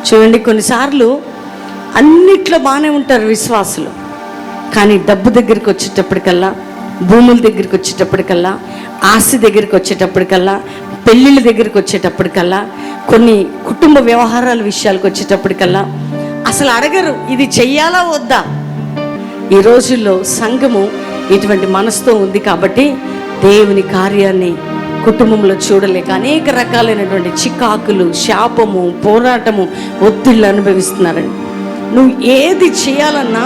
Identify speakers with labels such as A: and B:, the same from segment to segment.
A: చూడండి, కొన్నిసార్లు అన్నిట్లో బాగానే ఉంటారు విశ్వాసులు, కానీ డబ్బు దగ్గరికి వచ్చేటప్పటికల్లా, భూముల దగ్గరికి వచ్చేటప్పటికల్లా, ఆస్తి దగ్గరికి వచ్చేటప్పటికల్లా, పెళ్ళిళ్ళ దగ్గరికి వచ్చేటప్పటికల్లా, కొన్ని కుటుంబ వ్యవహారాల విషయాలకు వచ్చేటప్పటికల్లా అసలు అడగరు ఇది చెయ్యాలా వద్దా. ఈ రోజుల్లో సంఘము ఇటువంటి మనసుతో ఉంది కాబట్టి దేవుని కార్యాన్ని కుటుంబంలో చూడలేక అనేక రకాలైనటువంటి చికాకులు, శాపము, పోరాటము, ఒత్తిళ్ళు అనుభవిస్తున్నారండి. నువ్వు ఏది చేయాలన్నా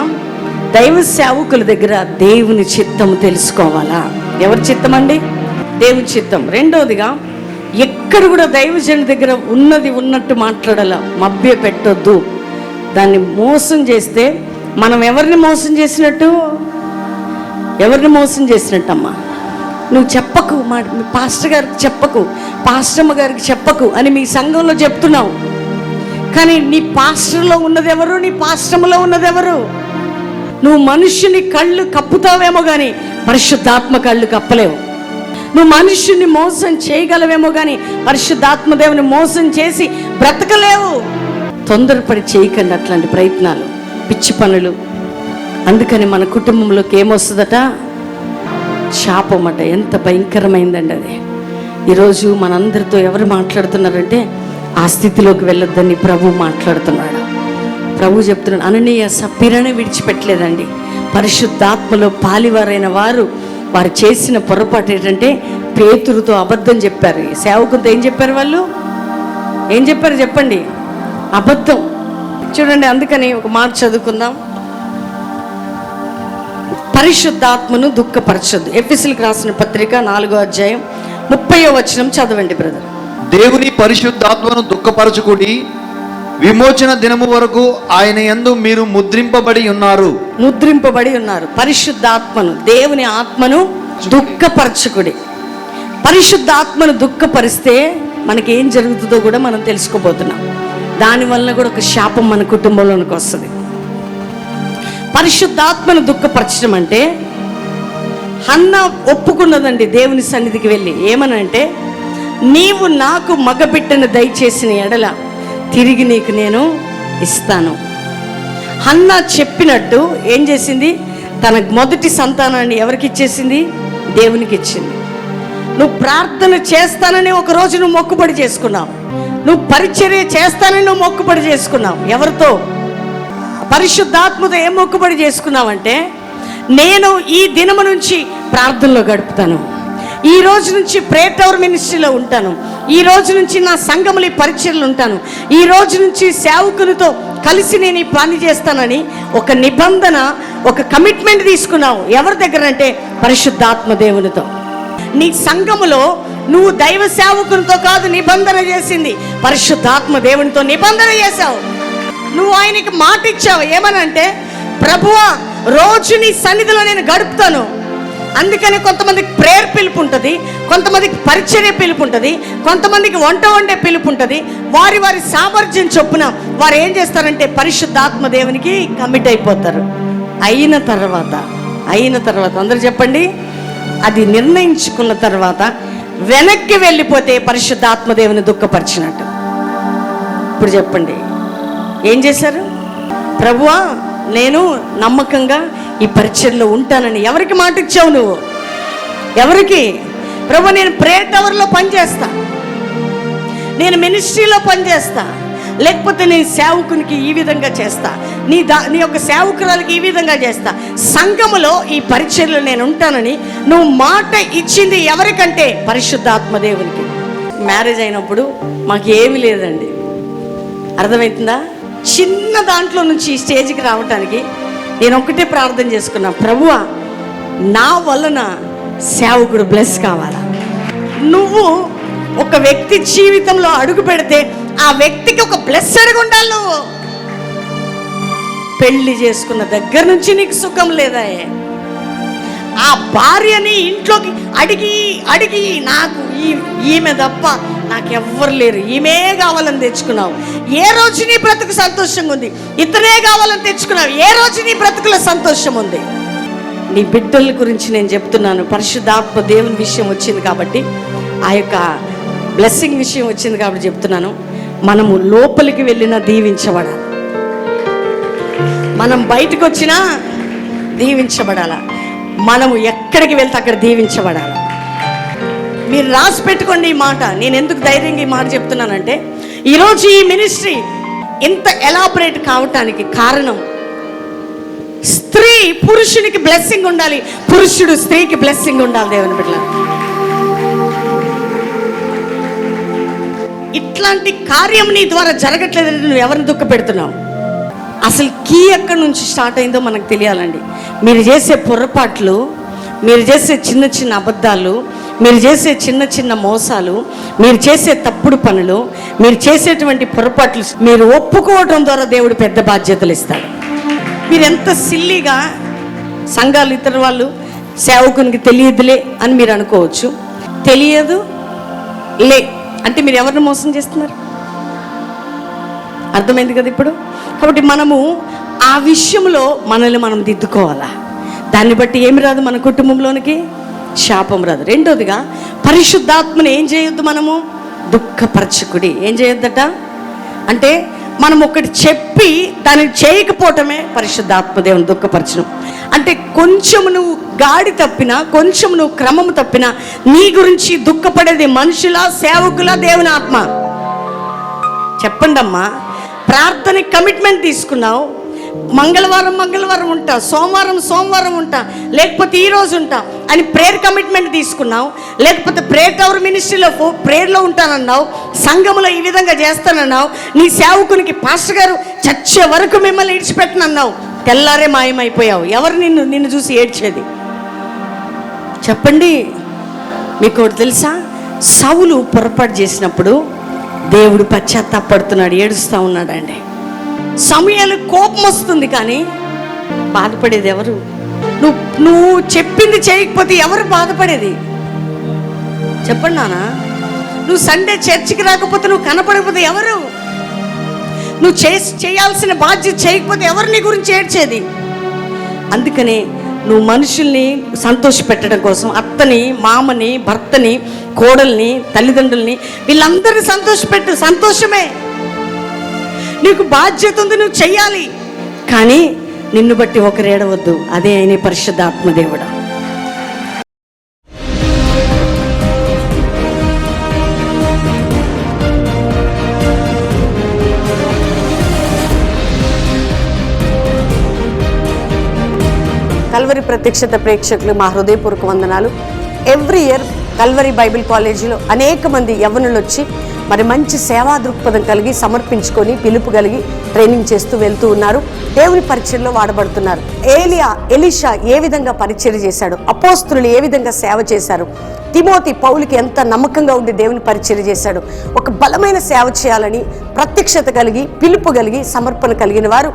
A: దైవ సేవకుల దగ్గర దేవుని చిత్తము తెలుసుకోవాలా. ఎవరి చిత్తం అండి? దేవుని చిత్తం. రెండోదిగా ఎక్కడ కూడా దైవజనుడి దగ్గర ఉన్నది ఉన్నట్టు మాట్లాడాల, మభ్య పెట్టొద్దు. దాన్ని మోసం చేస్తే మనం ఎవరిని మోసం చేసినట్టు? ఎవరిని మోసం చేసినట్టమ్మా? నువ్వు చెప్పకు, మీ పాస్టర్ గారికి చెప్పకు, పాస్టమ్మ గారికి చెప్పకు అని మీ సంఘంలో చెప్తున్నావు, కానీ నీ పాస్టర్లో ఉన్నది ఎవరు? నీ పాస్టమ్మలో ఉన్నది ఎవరు? నువ్వు మనుష్యుని కళ్ళు కప్పుతావేమో కానీ పరిశుద్ధాత్మ కళ్ళు కప్పలేవు. నువ్వు మనుష్యుని మోసం చేయగలవేమో కానీ పరిశుద్ధాత్మ దేవుని మోసం చేసి బ్రతకలేవు. తొందరపడి చేయకండి అట్లాంటి ప్రయత్నాలు, పిచ్చి పనులు. అందుకని మన కుటుంబంలోకి ఏమొస్తుందట? శాపం అట. ఎంత భయంకరమైందండి అది. ఈరోజు మనందరితో ఎవరు మాట్లాడుతున్నారంటే ఆ స్థితిలోకి వెళ్ళొద్దని ప్రభు మాట్లాడుతున్నాడు. ప్రభు చెప్తున్నాడు, అననీయ సప్పీరనే విడిచిపెట్టలేదండి. పరిశుద్ధాత్మలో పాలివారైన వారు చేసిన పొరపాటు ఏంటంటే పేతురుతో అబద్ధం చెప్పారు. సేవకులతో ఏం చెప్పారు? వాళ్ళు ఏం చెప్పారు చెప్పండి? అబద్ధం. చూడండి, అందుకని ఒక మాట చదువుకుందాం. పరిశుద్ధాత్మను దుఃఖపరచొద్దు. ఎఫెసీయులకు రాసిన పత్రిక 4వ అధ్యాయం 30వ వచనం చదవండి బ్రదర్.
B: దేవుని పరిశుద్ధాత్మను దుఃఖపరచుకుడి, విమోచన దినము వరకు ఆయన యందు మీరు ముద్రింపబడి ఉన్నారు. పరిశుద్ధాత్మను, దేవుని ఆత్మను దుఃఖపరచుకుడి. పరిశుద్ధాత్మను దుఃఖపరిస్తే మనకేం జరుగుతుందో కూడా మనం తెలుసుకోబోతున్నాం. దానివల్ల కూడా ఒక శాపం మన కుటుంబంలోనికి వస్తుంది. పరిశుద్ధాత్మను దుఃఖపరచడం అంటే, హన్న ఒప్పుకున్నదండి దేవుని సన్నిధికి వెళ్ళి. ఏమనంటే, నీవు నాకు మగబిడ్డను దయచేసిన ఎడల తిరిగి నీకు నేను ఇస్తాను. హన్నా చెప్పినట్టు ఏం చేసింది? తన మొదటి సంతానాన్ని ఎవరికి ఇచ్చేసింది? దేవునికి ఇచ్చింది. నువ్వు ప్రార్థన చేస్తానని ఒకరోజు నువ్వు మొక్కుబడి చేసుకున్నావు. నువ్వు పరిచర్య చేస్తానని నువ్వు మొక్కుబడి చేసుకున్నావు. ఎవరితో? పరిశుద్ధాత్మతో ఏం మొక్కుబడి చేసుకున్నావంటే, నేను ఈ దినము నుంచి ప్రార్థనలో గడుపుతాను, ఈ రోజు నుంచి ప్రేయర్ టవర్ మినిస్ట్రీలో ఉంటాను, ఈ రోజు నుంచి నా సంఘములు ఈ పరిచర్యలు ఉంటాను, ఈ రోజు నుంచి సేవకులతో కలిసి నేను ఈ పని చేస్తానని ఒక నిబంధన, ఒక కమిట్మెంట్ తీసుకున్నావు. ఎవరి దగ్గర అంటే పరిశుద్ధాత్మ దేవునితో. నీ సంఘములో నువ్వు దైవ సేవకునితో కాదు నిబంధన చేసింది, పరిశుద్ధాత్మ దేవునితో నిబంధన చేశావు. నువ్వు ఆయనకి మాట ఇచ్చావు. ఏమనంటే, ప్రభువా రోజు నీ సన్నిధిలో నేను గడుపుతాను. అందుకని కొంతమందికి ప్రేయర్ పిలుపు ఉంటుంది, కొంతమందికి పరిచర్య పిలుపు ఉంటుంది, కొంతమందికి వంట వండే పిలుపు ఉంటుంది. వారి సామర్థ్యం చొప్పున వారు ఏం చేస్తారంటే పరిశుద్ధాత్మ దేవునికి కమిట్ అయిపోతారు. అయిన తర్వాత అందరూ చెప్పండి, అది నిర్ణయించుకున్న తర్వాత వెనక్కి వెళ్ళిపోతే పరిశుద్ధాత్మ దేవుని దుఃఖపరిచినట్టు. ఇప్పుడు చెప్పండి, ఏం చేశారు? ప్రభువా నేను నమ్మకంగా ఈ పరిచర్యలో ఉంటానని ఎవరికి మాట ఇచ్చావు నువ్వు? ఎవరికి? ప్రభు నేను ప్రేయర్ టవర్లో పనిచేస్తా, నేను మినిస్ట్రీలో పనిచేస్తా, లేకపోతే నేను సేవకునికి ఈ విధంగా చేస్తా, నీ యొక్క సేవకురాలకి ఈ విధంగా చేస్తా, సంఘములో ఈ పరిచర్యలో నేను ఉంటానని నువ్వు మాట ఇచ్చింది ఎవరికంటే పరిశుద్ధాత్మ దేవునికి. మ్యారేజ్ అయినప్పుడు మాకు ఏమీ లేదండి, అర్థమవుతుందా? చిన్న దాంట్లో నుంచి ఈ స్టేజ్కి రావటానికి నేను ఒకటే ప్రార్థన చేసుకున్నా, ప్రభువా నా వలన సేవకుడు బ్లెస్ కావాలా. నువ్వు ఒక వ్యక్తి జీవితంలో అడుగు పెడితే ఆ వ్యక్తికి ఒక బ్లెస్సెడ్గా ఉండాలి. నువ్వు పెళ్లి చేసుకున్న దగ్గర నుంచి నీకు సుఖం లేదా? ఆ భార్యని ఇంట్లోకి అడిగి నాకు ఈమె తప్ప నాకెవ్వరు లేరు, ఈమె కావాలని తెచ్చుకున్నావు. ఏ రోజు నీ బ్రతుకు సంతోషంగా ఉంది? ఇతనే కావాలని తెచ్చుకున్నావు. ఏ రోజు నీ బ్రతుకులో సంతోషం ఉంది? నీ బిడ్డల గురించి నేను చెప్తున్నాను. పరిశుద్ధాత్మ దేవుని విషయం వచ్చింది కాబట్టి, ఆ యొక్క బ్లెస్సింగ్ విషయం వచ్చింది కాబట్టి చెప్తున్నాను. మనము లోపలికి వెళ్ళినా దీవించబడాలి, మనం బయటకు వచ్చినా దీవించబడాల, మనము ఎక్కడికి వెళ్తే అక్కడ దీవించబడాలి. మీరు రాసి పెట్టుకోండి ఈ మాట. నేను ఎందుకు ధైర్యంగా ఈ మాట చెప్తున్నానంటే, ఈరోజు ఈ మినిస్ట్రీ ఇంత ఎలాబరేట్ కావటానికి కారణం, స్త్రీ పురుషునికి బ్లెస్సింగ్ ఉండాలి, పురుషుడు స్త్రీకి బ్లెస్సింగ్ ఉండాలి. దేవుని బిడ్డ, ఇట్లాంటి కార్యం నీ ద్వారా జరగట్లేదని నువ్వు ఎవరిని దుఃఖ పెడుతున్నావు? అసలు కీ ఎక్కడి నుంచి స్టార్ట్ అయిందో మనకు తెలియాలండి. మీరు చేసే పొరపాట్లు, మీరు చేసే చిన్న చిన్న అబద్ధాలు, మీరు చేసే చిన్న చిన్న మోసాలు, మీరు చేసే తప్పుడు పనులు, మీరు చేసేటువంటి పొరపాట్లు మీరు ఒప్పుకోవడం ద్వారా దేవుడు పెద్ద బాధ్యతలు ఇస్తాడు. మీరు ఎంత సిల్లీగా సంఘాలు ఇతర వాళ్ళు సేవకునికి తెలియదులే అని మీరు అనుకోవచ్చు. తెలియదు లే అంటే మీరు ఎవరిని మోసం చేస్తున్నారు? అర్థమైంది కదా ఇప్పుడు. కాబట్టి మనము ఆ విషయంలో మనల్ని మనం దిద్దుకోవాలా. దాన్ని బట్టి ఏమి రాదు, మన కుటుంబంలోనికి శాపం రాదు. రెండోదిగా, పరిశుద్ధాత్మని ఏం చేయొద్దు, మనము దుఃఖపరచకుడి. ఏం చేయొద్దట అంటే, మనం ఒకటి చెప్పి దాన్ని చేయకపోవటమే పరిశుద్ధాత్మ దేవుని దుఃఖపరచడం. అంటే కొంచెం నువ్వు గాడి తప్పినా, కొంచెం నువ్వు క్రమము తప్పినా నీ గురించి దుఃఖపడేది మనుషుల, సేవకుల, దేవుని ఆత్మ? చెప్పండి అమ్మా. ప్రార్థనకి కమిట్మెంట్ తీసుకున్నావు, మంగళవారం ఉంటా, సోమవారం ఉంటా, లేకపోతే ఈరోజు ఉంటా అని ప్రేయర్ కమిట్మెంట్ తీసుకున్నావు, లేకపోతే ప్రేయర్ టవర్ మినిస్ట్రీలో ప్రేయర్లో ఉంటానన్నావు, సంఘంలో ఈ విధంగా చేస్తానన్నావు, నీ సేవకునికి పాస్టర్ గారు చచ్చే వరకు మిమ్మల్ని ఇడిచిపెట్టనన్నావు, తెల్లారే మాయమైపోయావు. ఎవరు నిన్ను చూసి ఏడ్చేది? చెప్పండి. మీకు ఒకటి తెలుసా? సౌలు పొరపాటు చేసినప్పుడు దేవుడు పశ్చాత్తాపడుతున్నాడు, ఏడుస్తూ ఉన్నాడండి. సమయాలు కోపం వస్తుంది, కానీ బాధపడేది ఎవరు? నువ్వు చెప్పింది చేయకపోతే ఎవరు బాధపడేది? చెప్పండి నాన్న. నువ్వు సండే చర్చికి రాకపోతే, నువ్వు కనపడకపోతే ఎవరు? నువ్వు చేయాల్సిన బాధ్యత చేయకపోతే ఎవరు నీ గురించి ఏడ్చేది? అందుకనే నువ్వు మనుషుల్ని సంతోష పెట్టడం కోసం అత్తని, మామని, భర్తని, కోడల్ని, తల్లిదండ్రుల్ని, వీళ్ళందరినీ సంతోషపెట్టు. సంతోషమే, నీకు బాధ్యత ఉంది, నువ్వు చెయ్యాలి. కానీ నిన్ను బట్టి ఒకరు ఏడవద్దు. అదే ఆయన పరిశుద్ధాత్మ దేవుడు. కల్వరి ప్రత్యక్షత ప్రేక్షకులు మా హృదయపూర్వక వందనాలు. ఎవ్రీ ఇయర్ కల్వరి బైబిల్ కాలేజీలో అనేక మంది యవ్వనులు వచ్చి మరి మంచి సేవా దృక్పథం కలిగి, సమర్పించుకొని, పిలుపు కలిగి ట్రైనింగ్ చేస్తూ వెళ్తూ ఉన్నారు. దేవుని పరిచర్యలో వాడబడుతున్నారు. ఎలీషా ఏ విధంగా పరిచర్య చేశాడు, అపోస్తులు ఏ విధంగా సేవ చేశారు, తిమోతి పౌలుకి ఎంత నమ్మకంగా ఉండి దేవుని పరిచర్య చేశాడు. ఒక బలమైన సేవ చేయాలని ప్రత్యక్షత కలిగి, పిలుపు కలిగి, సమర్పణ కలిగిన వారు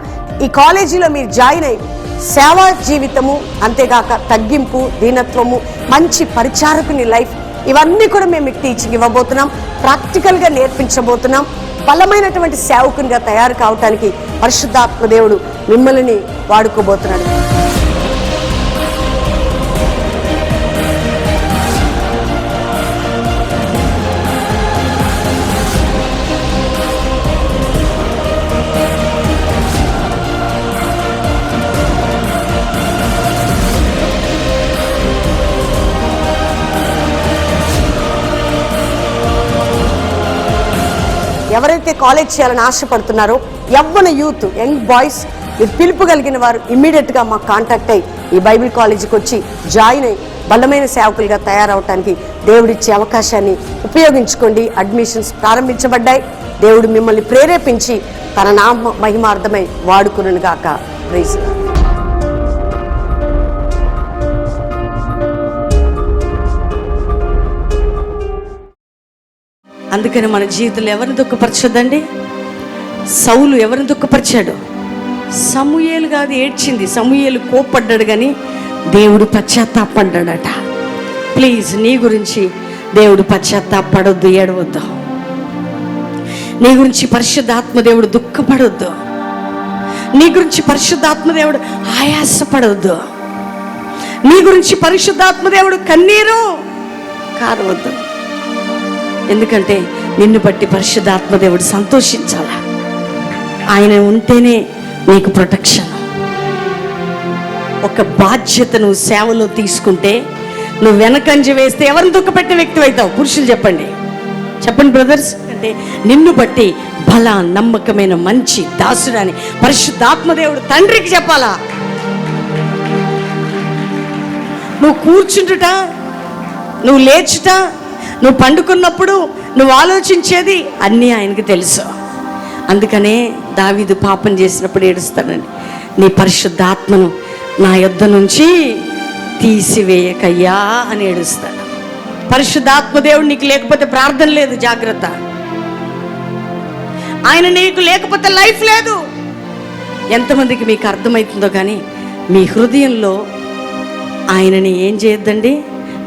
B: ఈ కాలేజీలో మీరు జాయిన్ అయ్యి సేవా జీవితము, అంతేగాక తగ్గింపు, దీనత్వము, మంచి పరిచారకుని లైఫ్, ఇవన్నీ కూడా మేము మీకు టీచింగ్ ఇవ్వబోతున్నాం, ప్రాక్టికల్గా నేర్పించబోతున్నాం. బలమైనటువంటి సేవకునిగా తయారు కావటానికి పరిశుద్ధాత్మ దేవుడు మిమ్మల్ని వాడుకోబోతున్నాడు. ఎవరైతే కాలేజ్ చేయాలని ఆశపడుతున్నారో యవ్వన యూత్, యంగ్ బాయ్స్, మీరు పిలుపు కలిగిన వారు ఇమ్మీడియట్గా మాకు కాంటాక్ట్ అయ్యి ఈ బైబిల్ కాలేజీకి వచ్చి జాయిన్ అయ్యి బలమైన సేవకులుగా తయారవటానికి దేవుడిచ్చే అవకాశాన్ని ఉపయోగించుకోండి. అడ్మిషన్స్ ప్రారంభించబడ్డాయి. దేవుడు మిమ్మల్ని ప్రేరేపించి తన నామ మహిమార్థమై వాడుకును గాక. ప్రైజ్. అందుకని మన జీవితంలో ఎవరిని దుఃఖపరచొద్దండి. సౌలు ఎవరిని దుఃఖపరిచాడు? సమూయేలు కాదు ఏడ్చింది. సమూయేలు కోపడ్డాడు, కానీ దేవుడు పశ్చాత్తాపడ్డాడట. ప్లీజ్, నీ గురించి దేవుడు పశ్చాత్తాపడొద్దు, ఏడవద్దు. నీ గురించి పరిశుద్ధాత్మ దేవుడు దుఃఖపడొద్దు. నీ గురించి పరిశుద్ధాత్మ దేవుడు ఆయాసపడవద్దు. నీ గురించి పరిశుద్ధాత్మ దేవుడు కన్నీరు కారవద్దు. ఎందుకంటే నిన్ను బట్టి పరిశుద్ధాత్మ దేవుడు సంతోషించాలా. ఆయన ఉంటేనే నీకు ప్రొటెక్షన్. ఒక బాధ్యత నువ్వు సేవలో తీసుకుంటే, నువ్వు వెనకంజ వేస్తే ఎవరిని దుఃఖపెట్టే వ్యక్తి అవుతావు? పురుషులు చెప్పండి బ్రదర్స్. అంటే నిన్ను బట్టి బల నమ్మకమైన మంచి దాసుడని పరిశుద్ధాత్మదేవుడు తండ్రికి చెప్పాలా. నువ్వు కూర్చుంటుట, నువ్వు లేచుట, నువ్వు పండుకున్నప్పుడు నువ్వు ఆలోచించేది అన్నీ ఆయనకి తెలుసు. అందుకనే దావీదు పాపం చేసినప్పుడు ఏడుస్తాడండి, నీ పరిశుద్ధాత్మను నా యొద్ద నుంచి తీసివేయకయ్యా అని ఏడుస్తాడు. పరిశుద్ధాత్మదేవుడు నీకు లేకపోతే ప్రార్థన లేదు, జాగ్రత్త. ఆయన నీకు లేకపోతే లైఫ్ లేదు. ఎంతమందికి మీకు అర్థమవుతుందో కానీ మీ హృదయంలో ఆయనని ఏం చేయొద్దండి.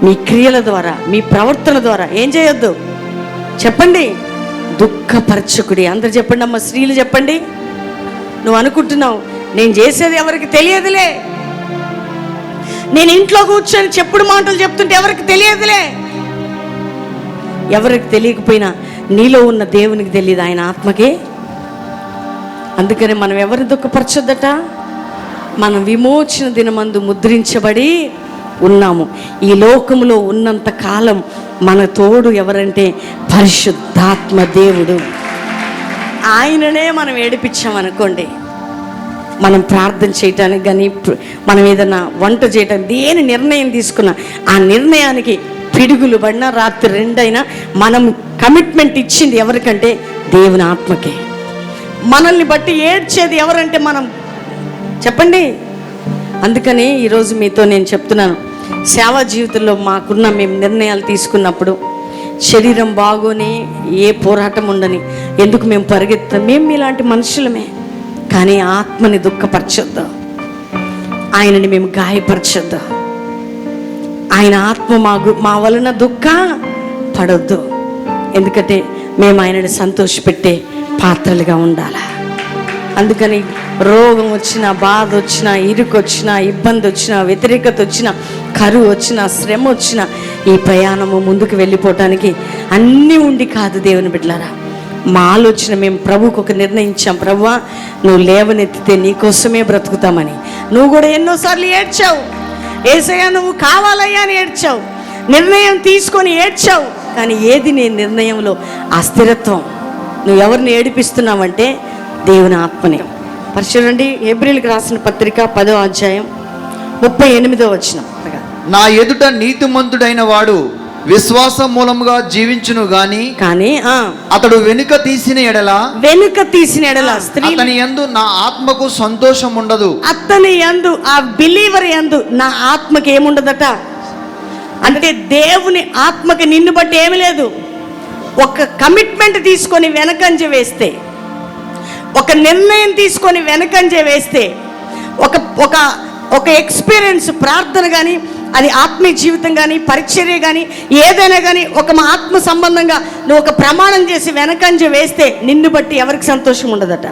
B: మీ క్రియల ద్వారా, మీ ప్రవర్తన ద్వారా ఏం చేయొద్దు చెప్పండి? దుఃఖపరచకుడి. అందరు చెప్పండి అమ్మ, స్త్రీలు చెప్పండి. నువ్వు అనుకుంటున్నావు నేను చేసేది ఎవరికి తెలియదులే, నేను ఇంట్లో కూర్చొని చెప్పుడు మాటలు చెప్తుంటే ఎవరికి తెలియదులే. ఎవరికి తెలియకపోయినా నీలో ఉన్న దేవునికి తెలియదు, ఆయన ఆత్మకే. అందుకని మనం ఎవరిని దుఃఖపరచొద్దట. మనం విమోచన దినమందు ముద్రించబడి ఉన్నాము. ఈ లోకములో ఉన్నంత కాలం మన తోడు ఎవరంటే పరిశుద్ధాత్మ దేవుడు. ఆయననే మనం ఏడిపించామనుకోండి, మనం ప్రార్థన చేయటానికి కానీ, మనం ఏదైనా వంట చేయటానికి దేని నిర్ణయం తీసుకున్నా ఆ నిర్ణయానికి పిడుగులు పడినా రాత్రి 2 అయినా మనం కమిట్మెంట్ ఇచ్చింది ఎవరికంటే దేవుని ఆత్మకే. మనల్ని బట్టి ఏడ్చేది ఎవరంటే మనం చెప్పండి. అందుకని ఈరోజు మీతో నేను చెప్తున్నాను, సేవా జీవితంలో మేము నిర్ణయాలు తీసుకున్నప్పుడు శరీరం బాగోని ఏ పోరాటం ఉండని ఎందుకు మేము పరిగెత్తాం, మేము ఇలాంటి మనుషులమే. కానీ ఆత్మని దుఃఖపరచొద్దు, ఆయనని మేము గాయపరచొద్దు. ఆయన ఆత్మ మా వలన దుఃఖ పడొద్దు. ఎందుకంటే మేము ఆయనని సంతోషపెట్టే పాత్రలుగా ఉండాలి. అందుకని రోగం వచ్చినా, బాధ వచ్చినా, ఇరుకు వచ్చినా, ఇబ్బంది వచ్చినా, వ్యతిరేకత వచ్చినా, కరువు వచ్చినా, శ్రమ వచ్చినా ఈ ప్రయాణము ముందుకు వెళ్ళిపోవటానికి అన్నీ ఉండి కాదు దేవుని బిడ్డలారా. మా ఆలోచన మేము ప్రభువుకు ఒక నిర్ణయించాం, ప్రభువా నువ్వు లేవనెత్తితే నీకోసమే బ్రతుకుతామని. నువ్వు కూడా ఎన్నోసార్లు ఏడ్చావు, ఏసయ్యా నువ్వు కావాలయ్యా అని ఏడ్చావు, నిర్ణయం తీసుకొని ఏడ్చావు. కానీ ఏది నీ నిర్ణయంలో ఆ స్థిరత్వం? నువ్వు ఎవరిని ఏడిపిస్తున్నావంటే దేవుని ఆత్మని. పరిశుద్ధండి హెబ్రీయులకు రాసిన పత్రిక 10వ అధ్యాయం 38వ వచనం.
C: నా ఎదుట నీతిమంతుడైన వాడు విశ్వాసం మూలముగా జీవించును కానీ అతడు వెనుక తీసిన ఎడల అతని యందు నా ఆత్మకు సంతోషం ఉండదు.
B: అతని యందు, ఆ బిలీవర్ యందు నా ఆత్మకి ఏముండదట. అంటే దేవుని ఆత్మకి నిన్ను బట్టి ఏమి లేదు. ఒక కమిట్మెంట్ తీసుకొని వెనకంజ వేస్తే, ఒక నిర్ణయం తీసుకొని వెనకంజ వేస్తే, ఒక ఎక్స్పీరియన్స్ ప్రార్థన కానీ, అది ఆత్మీయ జీవితం కానీ, పరిచర్య కానీ, ఏదైనా కానీ ఒక ఆత్మ సంబంధంగా నువ్వు ఒక ప్రమాణం చేసి వెనకంజ వేస్తే నిన్ను బట్టి ఎవరికి సంతోషం ఉండదట.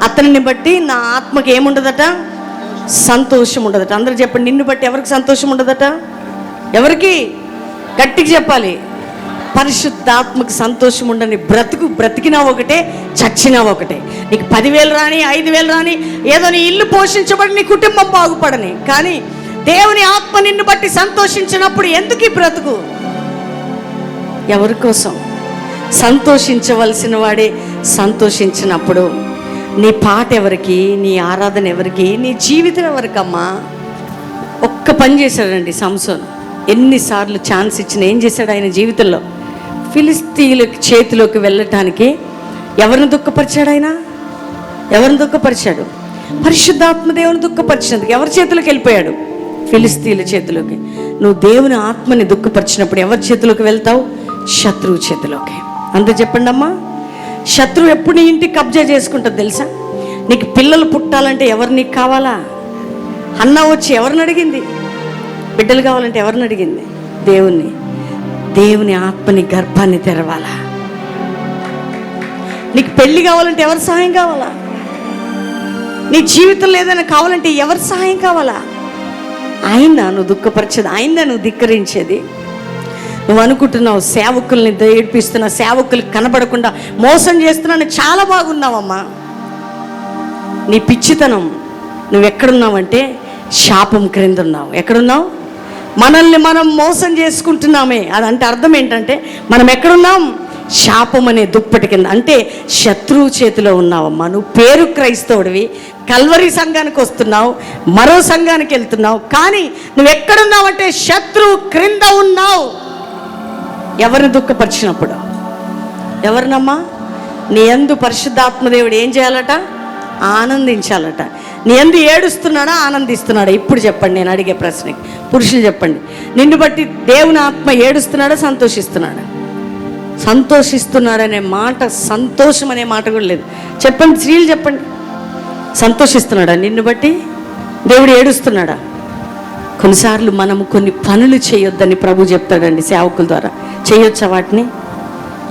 B: అతనిని బట్టి నా ఆత్మకి ఏముండదట, సంతోషం ఉండదట. అందరూ చెప్పండి, నిన్ను బట్టి ఎవరికి సంతోషం ఉండదట? ఎవరికి? గట్టిగా చెప్పాలి. పరిశుద్ధాత్మకు సంతోషం ఉండని బ్రతికినా ఒకటే, చచ్చినా ఒకటే. నీకు 10,000 రాని, 5,000 రాని, ఏదో నీ ఇల్లు పోషించబడి నీ కుటుంబం బాగుపడని, కానీ దేవుని ఆత్మ నిన్ను బట్టి సంతోషించినప్పుడు ఎందుకు ఈ బ్రతుకు? ఎవరి కోసం? సంతోషించవలసిన వాడే సంతోషించినప్పుడు నీ పాట ఎవరికి, నీ ఆరాధన ఎవరికి, నీ జీవితం ఎవరికమ్మా? ఒక్క పని చేశాడండి సంసోను. ఎన్నిసార్లు ఛాన్స్ ఇచ్చిన ఏం చేశాడు ఆయన జీవితంలో? ఫిలిస్తీయుల చేతిలోకి వెళ్ళటానికి ఎవరిని దుఃఖపరిచాడు ఆయన? ఎవరిని దుఃఖపరిచాడు? పరిశుద్ధాత్మ దేవుని దుఃఖపరిచినందుకు ఎవరి చేతిలోకి వెళ్ళిపోయాడు? ఫిలిస్తీయుల చేతిలోకి. నువ్వు దేవుని ఆత్మని దుఃఖపరిచినప్పుడు ఎవరి చేతిలోకి వెళ్తావు? శత్రువు చేతిలోకి. అందరూ చెప్పండి అమ్మా. శత్రువు ఎప్పుడు నీ ఇంటికి కబ్జా చేసుకుంటుంది తెలుసా? నీకు పిల్లలు పుట్టాలంటే ఎవరు నీకు కావాలా? అన్న వచ్చి ఎవరిని అడిగింది? బిడ్డలు కావాలంటే ఎవరిని అడిగింది? దేవుణ్ణి. దేవుని ఆత్మని గర్భాన్ని తెరవాలా? నీకు పెళ్లి కావాలంటే ఎవరి సహాయం కావాలా? నీ జీవితంలో ఏదైనా కావాలంటే ఎవరి సహాయం కావాలా? ఆయన నువ్వు దుఃఖపరిచేది, ఆయన నువ్వు ధిక్కరించేది. నువ్వు అనుకుంటున్నావు సేవకుల్ని ఏడిపిస్తున్నా, సేవకులు కనబడకుండా మోసం చేస్తున్నాను. చాలా బాగున్నావమ్మా. నీ పిచ్చితనం, నువ్వు ఎక్కడున్నావంటే శాపం క్రింద ఉన్నావు. ఎక్కడున్నావు? మనల్ని మనం మోసం చేసుకుంటున్నామే. అదంటే అర్థం ఏంటంటే మనం ఎక్కడున్నాం? శాపం అనే దుప్పటి కింద, అంటే శత్రువు చేతిలో ఉన్నావమ్మా. నువ్వు పేరు క్రైస్తవుడివి, కల్వరి సంఘానికి వస్తున్నావు, మరో సంఘానికి వెళ్తున్నావు, కానీ నువ్వు ఎక్కడున్నావంటే శత్రువు క్రింద ఉన్నావు. ఎవరిని దుఃఖపరిచినప్పుడు? ఎవరినమ్మా? నీ యందు పరిశుద్ధాత్మదేవుడు ఏం చేయాలట? ఆనందించాలట. నీ యందు ఏడుస్తున్నాడా, ఆనందిస్తున్నాడా? ఇప్పుడు చెప్పండి, నేను అడిగే ప్రశ్నకి పురుషులు చెప్పండి. నిన్ను బట్టి దేవుని ఆత్మ ఏడుస్తున్నాడా, సంతోషిస్తున్నాడా? సంతోషిస్తున్నాడనే మాట, సంతోషం అనే మాట కూడా లేదు. చెప్పండి, స్త్రీలు చెప్పండి. సంతోషిస్తున్నాడా? నిన్ను బట్టి దేవుడు ఏడుస్తున్నాడా? కొన్నిసార్లు మనము కొన్ని పనులు చేయొద్దని ప్రభు చెప్తాడండి సేవకుల ద్వారా. చేయొచ్చా వాటిని?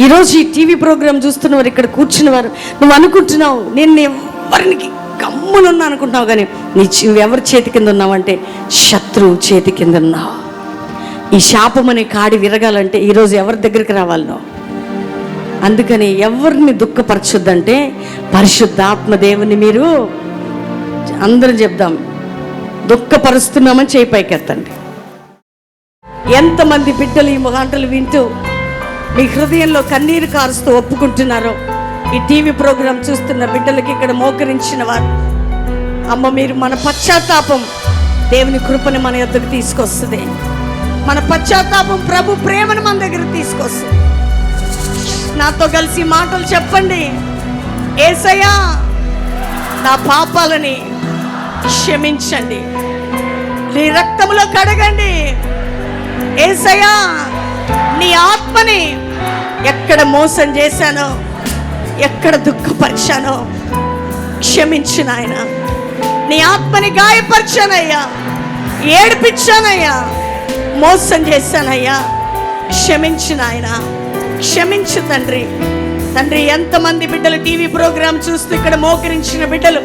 B: ఈరోజు ఈ టీవీ ప్రోగ్రాం చూస్తున్నవారు, ఇక్కడ కూర్చున్నవారు, నువ్వు అనుకుంటున్నావు నేను ఎవరికి గమ్మునున్నా అనుకుంటున్నావు, కానీ నువ్వు ఎవరి చేతి కింద ఉన్నావంటే శత్రువు చేతి కింద ఉన్నావు. ఈ శాపం అనే కాడి విరగాలంటే ఈరోజు ఎవరి దగ్గరికి రావాలి నువ్వు? అందుకని ఎవరిని దుఃఖపరచొద్దంటే పరిశుద్ధాత్మ దేవుని మీరు అందరం చెప్దాం, దుఃఖపరుస్తున్నామని చేయి పైకెత్తండి. ఎంతమంది బిడ్డలు ఈ మాటలు వింటూ మీ హృదయంలో కన్నీరు కారుస్తూ ఒప్పుకుంటున్నారో, ఈ టీవీ ప్రోగ్రాం చూస్తున్న బిడ్డలకి ఇక్కడ మోకరించిన వారు, అమ్మ మీరు మన పశ్చాత్తాపం దేవుని కృపని మన యొద్దకు తీసుకొస్తుంది. మన పశ్చాత్తాపం ప్రభు ప్రేమను మన దగ్గర తీసుకొస్తుంది. నాతో కలిసి మాటలు చెప్పండి. యేసయ్యా నా పాపాలని క్షమించండి, నీ రక్తములో కడగండి. యేసయ్యా నీ ఆత్మని ఎక్కడ మోసం చేశానో, ఎక్కడ దుఃఖపరిచానో క్షమించు నాయన. నీ ఆత్మని గాయపరిచానయ్యా, ఏడిపించానయ్యా, మోసం చేశానయ్యా, క్షమించు నాయన, క్షమించు తండ్రి. తండ్రి ఎంతమంది బిడ్డలు టీవీ ప్రోగ్రాం చూస్తూ ఇక్కడ మోకరించిన బిడ్డలు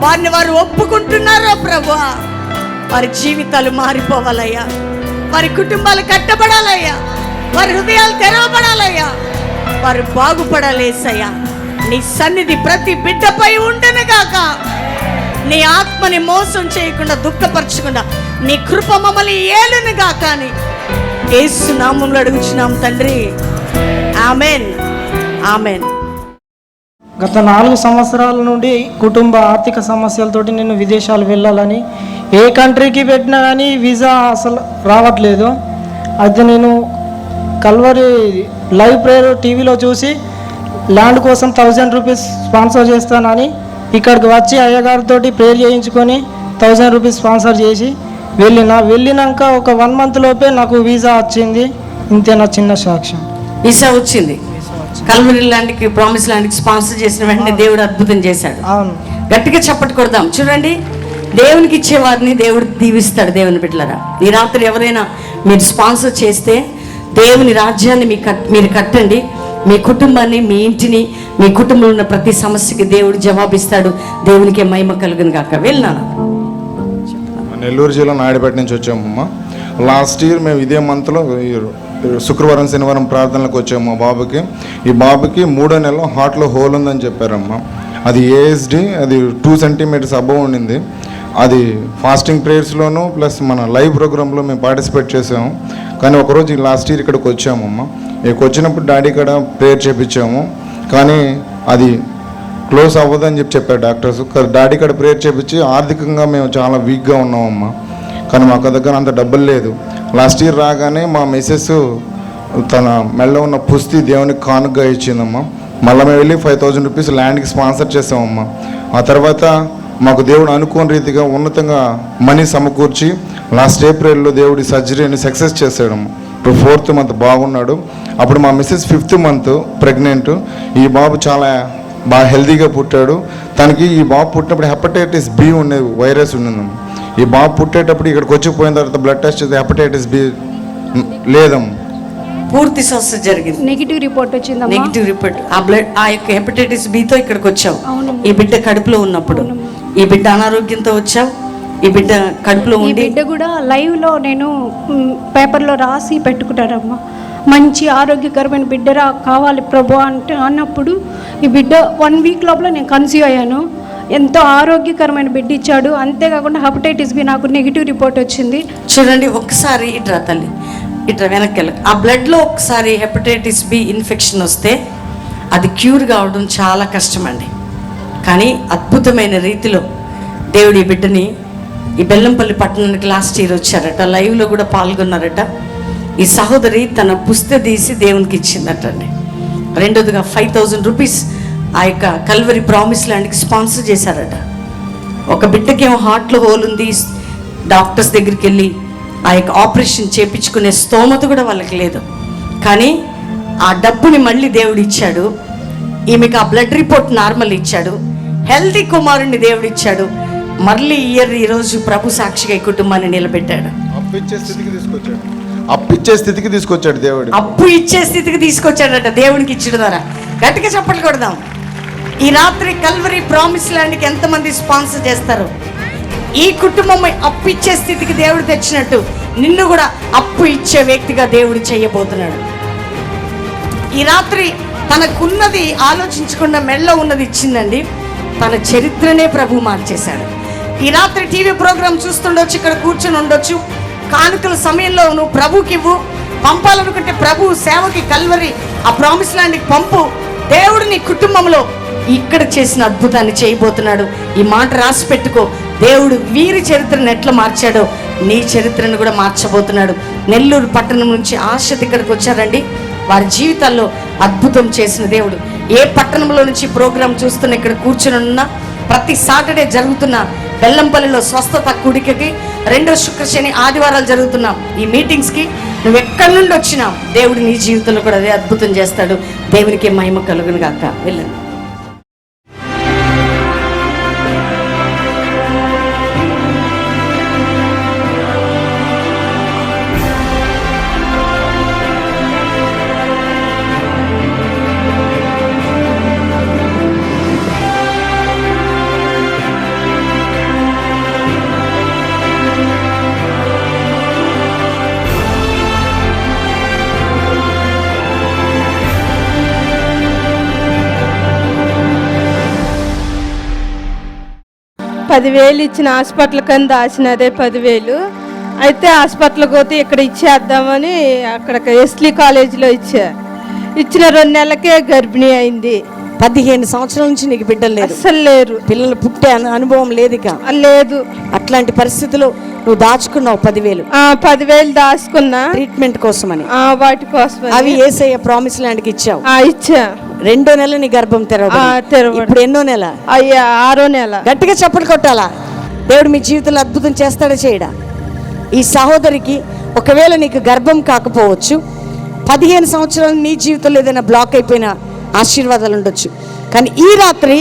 B: వారిని వారు ఒప్పుకుంటున్నారో ప్రభువా, వారి జీవితాలు మారిపోవాలయ్యా, వారి కుటుంబాలు కట్టబడాలయ్యా, వారి హృదయాలు తెరవబడాలయ్యా, వారు బాగుపడాలేసయ్యా. నీ సన్నిధి ప్రతి బిడ్డపై ఉండనుగాక. నీ ఆత్మని మోసం చేయకుండా, దుఃఖపరచకుండా నీ కృప మమ్మల్ని ఏలునుగా. కానీ యేసు నామములో అడుగుచున్నాం తండ్రి, ఆమెన్, ఆమెన్.
D: గత 4 సంవత్సరాల నుండి కుటుంబ ఆర్థిక సమస్యలతోటి నేను విదేశాలు వెళ్ళాలని ఏ కంట్రీకి పెట్టినా కానీ వీసా అసలు రావట్లేదు. అయితే నేను కల్వరి లైవ్ ప్రేయర్ టీవీలో చూసి ల్యాండ్ కోసం 1000 రూపీస్ స్పాన్సర్ చేస్తానని ఇక్కడికి వచ్చి అయ్యగారితో ప్రేయర్ చేయించుకొని 1000 రూపీస్ స్పాన్సర్ చేసి వెళ్ళినాక ఒక 1 మంత్ లోపే నాకు వీసా వచ్చింది. ఇంతే నా చిన్న సాక్ష్యం.
B: వీసా వచ్చింది. కల్వరి ల్యాండ్కి, ప్రామిస్ ల్యాండ్కి స్పాన్సర్ చేసిన వెంటనే దేవుడు అద్భుతం చేశాడు.
D: అవును,
B: గట్టిగా చప్పట్లు కొడదాం. చూడండి, దేవునికి ఇచ్చేవారిని దేవుడు దీవిస్తాడు. దేవుని బిడ్డలారా, ఈ రాత్రి ఎవరైనా మీరు స్పాన్సర్ చేస్తే దేవుని రాజ్యాన్ని మీరు కట్టండి. మీ కుటుంబాన్ని, మీ ఇంటిని, మీ కుటుంబంలో ఉన్న ప్రతి సమస్యకి దేవుడు జవాబిస్తాడు. దేవునికి మహిమ కలుగును గాక. వెళ్ళినాను.
E: నెల్లూరు జిల్లా నాయుడుపేట నుంచి వచ్చామమ్మా. లాస్ట్ ఇయర్ మేము ఇదే మంత్లో శుక్రవారం శనివారం ప్రార్థనలకు వచ్చాము మా బాబుకి. ఈ బాబుకి 3వ నెలలో హార్ట్లో హోల్ ఉందని చెప్పారమ్మా. అది ఏఎస్డి, అది 2 సెంటీమీటర్స్ అబవ్ ఉండింది. అది ఫాస్టింగ్ ప్రేయర్స్లోను ప్లస్ మన లైవ్ ప్రోగ్రాంలో మేము పార్టిసిపేట్ చేసాము. కానీ ఒకరోజు లాస్ట్ ఇయర్ ఇక్కడికి వచ్చామమ్మా. ఇక్కడికి వచ్చినప్పుడు డాడీ ఇక్కడ ప్రేయర్ చేయించాము, కానీ అది క్లోజ్ అవ్వదని చెప్పారు డాక్టర్స్. డాడీ ఇక్కడ ప్రేయర్ చేయించి ఆర్థికంగా మేము చాలా వీక్గా ఉన్నామమ్మా. కానీ మాకు దగ్గర అంత డబ్బులు లేదు. లాస్ట్ ఇయర్ రాగానే మా మిస్సెస్ తన మెడలో ఉన్న పుస్తీ దేవునికి కానుకగా ఇచ్చిందమ్మా. మళ్ళీ మేము వెళ్ళి 5000 రూపీస్ ల్యాండ్కి స్పాన్సర్ చేసామమ్మా. ఆ తర్వాత మాకు దేవుడు అనుకోని రీతిగా ఉన్నతంగా మనీ సమకూర్చి లాస్ట్ ఏప్రిల్లో దేవుడి సర్జరీని సక్సెస్ చేశాడమ్మా. ఇప్పుడు 4th మంత్ బాగున్నాడు. అప్పుడు మా మిస్సెస్ 5th మంత్ ప్రెగ్నెంట్. ఈ బాబు చాలా బాగా హెల్తీగా పుట్టాడు. తనకి ఈ బాబు పుట్టినప్పుడు హెపటైటిస్ బి ఉండేది, వైరస్ ఉండిందమ్మా. ఈ బాబు పుట్టేటప్పుడు ఇక్కడికి వచ్చిపోయిన తర్వాత బ్లడ్ టెస్ట్ చేస్తే హెపటైటిస్ బి లేదమ్మా.
B: పూర్తి స్వస్థ జరిగింది.
F: నెగిటివ్ రిపోర్ట్ వచ్చింది.
B: Negative report. ఆ యొక్క హెపటైటిస్ బితో ఇక్కడికి వచ్చావు. ఈ బిడ్డ కడుపులో ఉన్నప్పుడు, ఈ బిడ్డ అనారోగ్యంతో వచ్చావు. ఈ బిడ్డ కడుపులో ఉండి,
F: ఈ బిడ్డ కూడా లైవ్ లో నేను పేపర్లో రాసి పెట్టుకుంటానమ్మా. మంచి ఆరోగ్యకరమైన బిడ్డరా కావాలి ప్రభు అంటే అన్నప్పుడు ఈ బిడ్డ 1 వీక్ లోపల నేను కన్సీవ్ అయ్యాను. ఎంతో ఆరోగ్యకరమైన బిడ్డ ఇచ్చాడు. అంతేకాకుండా హెపటైటిస్ బి నాకు నెగిటివ్ రిపోర్ట్ వచ్చింది.
B: చూడండి ఒకసారి ఇట్రా తల్లి, ఇట్రా వెనక్కి వెళ్ళకు. ఆ బ్లడ్లో ఒకసారి హెపటైటిస్ బి ఇన్ఫెక్షన్ వస్తే అది క్యూర్ కావడం చాలా కష్టమండి. కానీ అద్భుతమైన రీతిలో దేవుడి బిడ్డని ఈ బెల్లంపల్లి పట్టణానికి లాస్ట్ ఇయర్ వచ్చారట, లైవ్లో కూడా పాల్గొన్నారట. ఈ సహోదరి తన పుస్తక తీసి దేవునికి ఇచ్చిందటండి. రెండోదిగా 5,000 రూపీస్ ఆ యొక్క కల్వరి ప్రామిస్ ల్యాండ్కి స్పాన్సర్ చేశారట. ఒక బిడ్డకేమో హార్ట్లో హోల్ ఉంది, డాక్టర్స్ దగ్గరికి వెళ్ళి ఆ యొక్క ఆపరేషన్ చేయించుకునే స్తోమత కూడా వాళ్ళకి లేదు. కానీ ఆ డబ్బుని మళ్ళీ దేవుడు ఇచ్చాడు. ఈమెకు ఆ బ్లడ్ రిపోర్ట్ నార్మల్ ఇచ్చాడు. హెల్తీ కుమారుణ్ణి దేవుడు ఇచ్చాడు. మళ్ళీ ఈరోజు ప్రభు సాక్షిగా ఈ కుటుంబాన్ని నిలబెట్టాడు.
E: అప్పిచ్చే స్థితికి తీసుకొచ్చాడు దేవుడు.
B: అప్పు ఇచ్చే స్థితికి తీసుకొచ్చాడట దేవునికి ఇచ్చడం ద్వారా. గట్టిగా చప్పట్లు కొడదాం. ఈ రాత్రి కల్వరి ప్రామిస్ ల్యాండ్కి ఎంతమంది స్పాన్సర్ చేస్తారు? ఈ కుటుంబం అప్పు ఇచ్చే స్థితికి దేవుడు తెచ్చినట్టు నిన్ను కూడా అప్పు ఇచ్చే వ్యక్తిగా దేవుడు చేయబోతున్నాడు. ఈ రాత్రి తనకున్నది ఆలోచించకుండా మెళ్ళ ఉన్నది ఇచ్చిందండి. తన చరిత్రనే ప్రభు మార్చేశాడు. ఈ రాత్రి టీవీ ప్రోగ్రాం చూస్తుండొచ్చు, ఇక్కడ కూర్చొని ఉండొచ్చు. కానుకల సమయంలో నువ్వు ప్రభుకి ఇవ్వు. పంపాలనుకుంటే ప్రభు సేవకి కల్వరి ఆ ప్రామిస్ ల్యాండ్కి పంపు. దేవుడు నీ కుటుంబంలో ఇక్కడ చేసిన అద్భుతాన్ని చేయబోతున్నాడు. ఈ మాట రాసి పెట్టుకో. దేవుడు వీరి చరిత్రను ఎట్లా మార్చాడో నీ చరిత్రను కూడా మార్చబోతున్నాడు. నెల్లూరు పట్టణం నుంచి ఆశతో ఇక్కడికి వచ్చారండి. వారి జీవితాల్లో అద్భుతం చేసిన దేవుడు. ఏ పట్టణంలో నుంచి ప్రోగ్రాం చూస్తున్న ఇక్కడ కూర్చుని ఉన్న ప్రతి సాటర్డే జరుగుతున్న బెల్లంపల్లిలో స్వస్థత కూడికకి, 2వ శుక్ర శని ఆదివారాలు జరుగుతున్న ఈ మీటింగ్స్కి నువ్వు ఎక్కడి నుండి వచ్చినా దేవుడు నీ జీవితంలో కూడా అదే అద్భుతం చేస్తాడు. దేవునికి మహిమ కలుగును గాక. వెళ్ళండి.
G: $10,000 ఇచ్చిన హాస్పిటల్ కింద దాచిన అదే 10,000 అయితే హాస్పిటల్కి పోతే ఇక్కడ ఇచ్చేద్దామని అక్కడ ఎస్లీ కాలేజీలో ఇచ్చిన 2 నెలలకే గర్భిణీ అయింది.
B: 15 సంవత్సరాల నుంచి నీకు బిడ్డలు లేదు?
G: అస్సలు లేరు.
B: పిల్లలు పుట్టే అనుభవం లేదు ఇక?
G: లేదు.
B: అట్లాంటి పరిస్థితుల్లో నువ్వు దాచుకున్నావు 10,000.
G: 10,000 దాచుకున్నా
B: ట్రీట్మెంట్ కోసమని.
G: వాటి కోసం.
B: అవి యేసయ్య ప్రామిస్ ల్యాండ్కి ఇచ్చావు?
G: ఇచ్చా.
B: 2వ నెల నీ గర్భం తెరవబడింది. ఇప్పుడు ఎన్నో నెల?
G: 6వ నెల.
B: గట్టిగా చప్పట్లు కొట్టాలా? దేవుడు మీ జీవితంలో అద్భుతం చేస్తాడా చేయడా? ఈ సహోదరికి ఒకవేళ నీకు గర్భం కాకపోవచ్చు, 15 సంవత్సరాలు నీ జీవితంలో ఏదైనా బ్లాక్ అయిపోయిన ఆశీర్వాదాలు ఉండొచ్చు. కానీ ఈ రాత్రి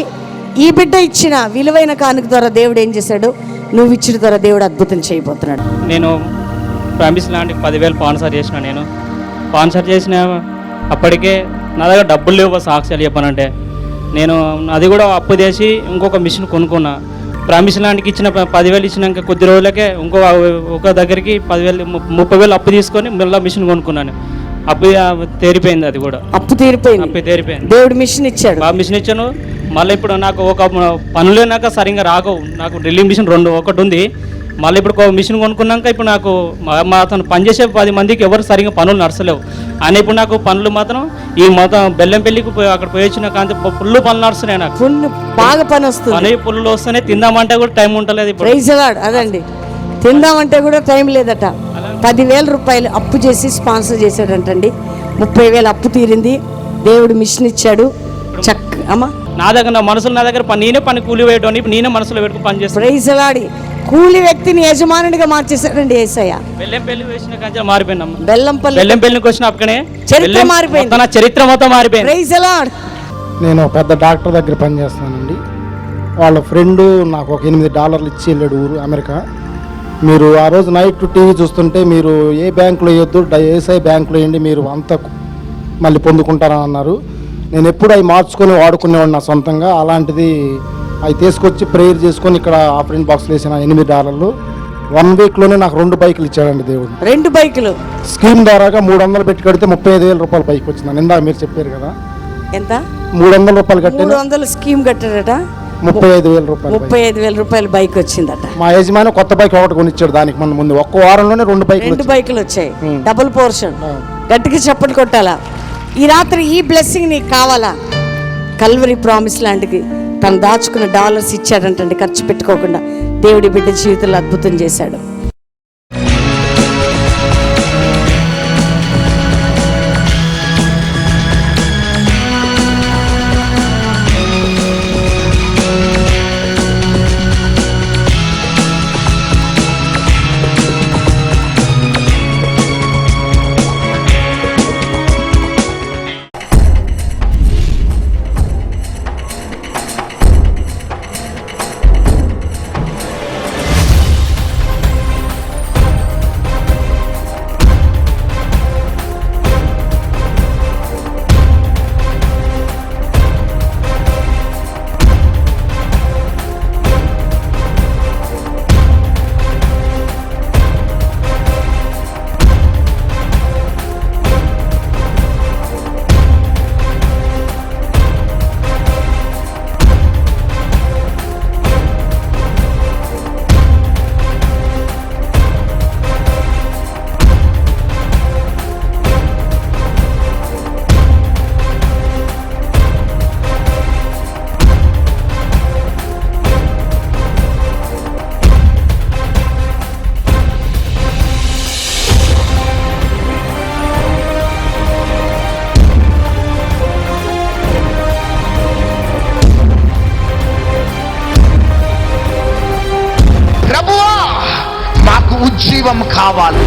B: ఈ బిడ్డ ఇచ్చిన విలువైన కానుక ద్వారా దేవుడు ఏం చేశాడు? నువ్వు ఇచ్చిన ద్వారా దేవుడు అద్భుతం చేయబోతున్నాడు.
H: నేను ప్రామిస్ ల్యాండ్కి 10,000 స్పాన్సర్ చేసిన. నేను స్పాన్సర్ చేసిన అప్పటికే నా దగ్గర డబ్బులు లేవు. సాక్ష్యాలు చెప్పానంటే నేను అది కూడా అప్పు చేసి ఇంకొక మిషన్ కొనుక్కున్నా. ప్రామిస్ ల్యాండ్కి ఇచ్చిన 10,000 ఇచ్చినాక కొద్ది రోజులకే ఒక దగ్గరికి 30,000 అప్పు తీసుకొని మళ్ళీ మిషన్ కొనుక్కున్నాను. అప్పు తీరిపోయింది. అది కూడా అప్పు తీరిపోయింది. దేవుడు మిషన్ ఇచ్చాడు. మిషన్ ఇచ్చాను. మళ్ళీ ఇప్పుడు నాకు ఒక పనులు నాకు సరిగ్గా రాగవు. నాకు డ్రిల్లింగ్ మిషన్ ఒకటి ఉంది. మళ్ళీ ఇప్పుడు మిషన్ కొనుక్కున్నాక ఇప్పుడు నాకు అతను పనిచేసే 10 మందికి ఎవరు సరిగ్గా పనులు నడచలేవు అని ఇప్పుడు నాకు పనులు మాత్రం ఈ మొత్తం బెల్లంపల్లికి అక్కడ పోయి వచ్చిన కానీ ఫుల్ పనులు నడుస్తున్నాయి. నాకు
B: ఫుల్ బాగా పని వస్తుంది.
H: పని ఫుల్ వస్తున్నాయి. తిందామంటే కూడా టైం ఉంటలేదు.
B: అదండి, తిందామంటే కూడా టైం లేదట. 10,000 రూపాయలు అప్పు చేసి స్పాన్సర్ చేశాడంటండి. 30,000 అప్పు తీరింది. దేవుడు మిషన్ ఇచ్చాడు. అమ్మా
H: నా దగ్గర నేనే పని కూలి వేయడం నేనే మనసులో పెట్టుకుని పని చేస్తాను.
B: Praise Lord. కూలి వ్యక్తిని యజమానుడిగా మార్చేశాడండి యేసయ్య.
H: బెల్లంపల్లి వేసిన కంచె మారిపోయినాం.
B: బెల్లంపల్లికి
H: వచ్చిన అక్కడే
B: చరిత్ర మారిపోయింది.
H: నా చరిత్ర మొత్తం మారిపోయింది.
B: Praise Lord.
D: నేను పెద్ద డాక్టర్ దగ్గర పనిచేస్తానండి. వాళ్ళ ఫ్రెండ్ నాకు ఒక $8 ఇచ్చి వెళ్ళాడు ఊరు అమెరికా. మీరు ఆ రోజు నైట్ టీవీ చూస్తుంటే మీరు ఏ బ్యాంకులో వేయొద్దు, ఏసఐ బ్యాంకులో వేయండి, మీరు అంతా మళ్ళీ పొందుకుంటారని అన్నారు. నేను ఎప్పుడు అవి మార్చుకొని వాడుకునేవాడు నా సొంతంగా. అలాంటిది అవి తీసుకొచ్చి ప్రేయర్ చేసుకొని ఇక్కడ ఆఫరింగ్ బాక్స్లో వేసిన $8.
I: 1 వీక్లోనే నాకు 2 బైకులు ఇచ్చాడండి దేవుడు.
B: 2 బైకులు
I: స్కీమ్ ద్వారాగా 300 పెట్టి కడితే 35,000 రూపాయలు బైక్ వచ్చింది. ఇందాక మీరు చెప్పారు కదా,
B: ఎంత?
I: 300 రూపాయలు కట్టే
B: 300 స్కీమ్ కట్టాడట,
I: 35,000 రూపాయలు.
B: 35,000 రూపాయల బైక్ వచ్చిందట.
I: మా యజమాని కొత్త బైక్ ఒకటి కొనిచ్చాడు. దానికి మన ముందు ఒక్క వారంలోనే 2
B: బైకులు వచ్చాయి. Double portion. గట్టిగా చప్పట్లు కొట్టాలా. ఈ రాత్రి ఈ బ్లెస్సింగ్ నీకు కావాలా? కల్వరీ ప్రామిస్ లాంటిది తను దాచుకున్న డాలర్స్ ఇచ్చాడంటండి, ఖర్చు పెట్టుకోకుండా. దేవుడి బిడ్డ జీవితంలో అద్భుతం చేశాడు.
J: ఉజ్జీవం కావాలి.